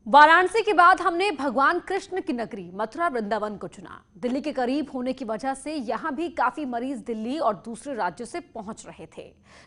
वाराणसी के बाद हमने भगवान कृष्ण की नगरी मथुरा वृंदावन को चुना। दिल्ली के करीब होने की वजह से यहां भी काफी मरीज दिल्ली और दूसरे राज्यों से पहुंच रहे थे।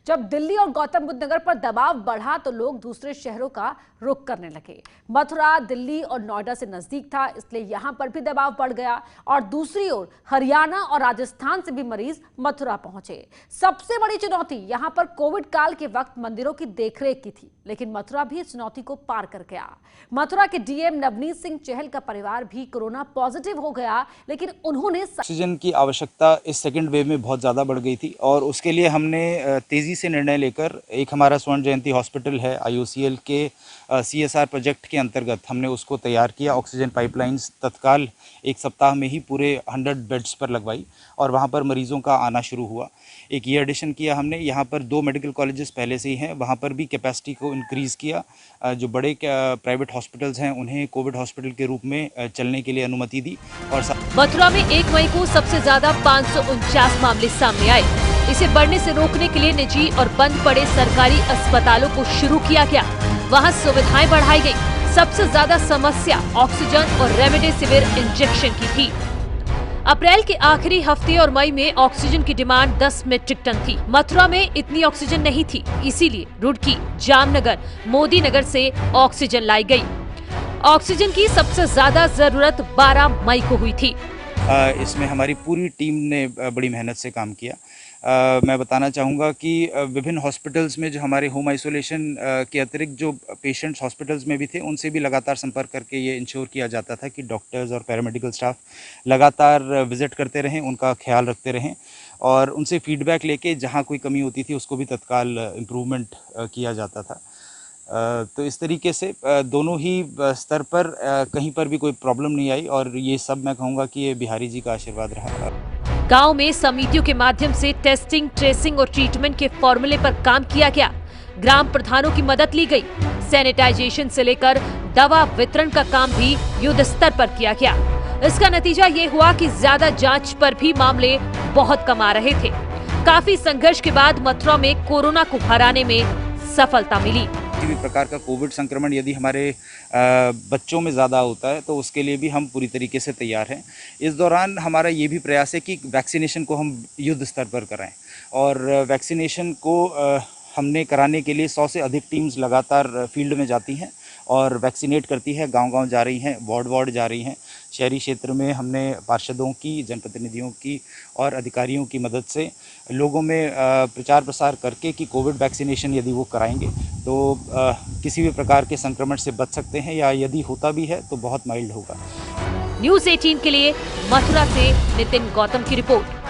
जब दिल्ली और गौतम बुद्ध नगर पर दबाव बढ़ा तो लोग दूसरे शहरों का रुख करने लगे। मथुरा दिल्ली और नोएडा से नजदीक था, इसलिए यहां पर भी दबाव बढ़ गया और दूसरी ओर हरियाणा और राजस्थान से भी मरीज मथुरा पहुंचे। सबसे बड़ी चुनौती यहां पर कोविड काल के वक्त मंदिरों की देखरेख की थी, लेकिन मथुरा भी इस चुनौती को पार कर गया। मथुरा के डीएम नवनीत सिंह चहल का परिवार भी कोरोना पॉजिटिव हो गया, लेकिन उन्होंने ऑक्सीजन की आवश्यकता इस सेकंड वेव में बहुत ज़्यादा बढ़ गई थी और उसके लिए हमने तेज़ी से निर्णय लेकर एक हमारा स्वर्ण जयंती हॉस्पिटल है IOCL के CSR प्रोजेक्ट के अंतर्गत हमने उसको तैयार किया। ऑक्सीजन पाइपलाइंस तत्काल एक सप्ताह में ही पूरे 100 बेड्स पर लगवाई और वहाँ पर मरीज़ों का आना शुरू हुआ। एक ये एडिशन किया हमने, यहाँ पर 2 मेडिकल कॉलेजेस पहले से ही हैं, वहाँ पर भी कैपेसिटी को इंक्रीज़ किया। जो बड़े प्राइवेट हॉस्पिटल्स हैं उन्हें कोविड हॉस्पिटल के रूप में चलने के लिए अनुमति दी। और मथुरा में 1 मई को सबसे ज्यादा 549 मामले सामने आए। इसे बढ़ने से रोकने के लिए निजी और बंद पड़े सरकारी अस्पतालों को शुरू किया गया। वहां सुविधाएं बढ़ाई गई। सबसे ज्यादा समस्या ऑक्सीजन और रेमडेसिविर इंजेक्शन की थी। अप्रैल के आखिरी हफ्ते और मई में ऑक्सीजन की डिमांड 10 मीट्रिक टन थी। मथुरा में इतनी ऑक्सीजन नहीं थी, इसीलिए रुड़की, जामनगर, मोदी नगर से ऑक्सीजन लाई गई। ऑक्सीजन की सबसे ज्यादा जरूरत 12 मई को हुई थी। इसमें हमारी पूरी टीम ने बड़ी मेहनत से काम किया। मैं बताना चाहूँगा कि विभिन्न हॉस्पिटल्स में जो हमारे होम आइसोलेशन के अतिरिक्त जो पेशेंट्स हॉस्पिटल्स में भी थे, उनसे भी लगातार संपर्क करके ये इंश्योर किया जाता था कि डॉक्टर्स और पैरामेडिकल स्टाफ लगातार विजिट करते रहें, उनका ख्याल रखते रहें और उनसे फीडबैक लेके जहाँ कोई कमी होती थी उसको भी तत्काल इम्प्रूवमेंट किया जाता था। तो इस तरीके से दोनों ही स्तर पर कहीं पर भी कोई प्रॉब्लम नहीं आई और ये सब मैं कहूँगा कि ये बिहारी जी का आशीर्वाद रहा। गांव में समितियों के माध्यम से टेस्टिंग, ट्रेसिंग और ट्रीटमेंट के फॉर्मूले पर काम किया गया। ग्राम प्रधानों की मदद ली गई। सैनिटाइजेशन से लेकर दवा वितरण का काम भी युद्ध स्तर पर किया गया। इसका नतीजा ये हुआ कि ज्यादा जांच पर भी मामले बहुत कम आ रहे थे। काफी संघर्ष के बाद मथुरा में कोरोना को हराने में सफलता मिली। किसी भी प्रकार का कोविड संक्रमण यदि हमारे बच्चों में ज़्यादा होता है तो उसके लिए भी हम पूरी तरीके से तैयार हैं। इस दौरान हमारा ये भी प्रयास है कि वैक्सीनेशन को हम युद्ध स्तर पर कराएं और वैक्सीनेशन को हमने कराने के लिए 100 से अधिक टीम्स लगातार फील्ड में जाती हैं और वैक्सीनेट करती है, गांव-गांव जा रही हैं, वार्ड जा रही हैं। शहरी क्षेत्र में हमने पार्षदों की, जनप्रतिनिधियों की और अधिकारियों की मदद से लोगों में प्रचार प्रसार करके कि कोविड वैक्सीनेशन यदि वो कराएंगे तो किसी भी प्रकार के संक्रमण से बच सकते हैं या यदि होता भी है तो बहुत माइल्ड होगा। न्यूज़ 18 के लिए मथुरा से नितिन गौतम की रिपोर्ट।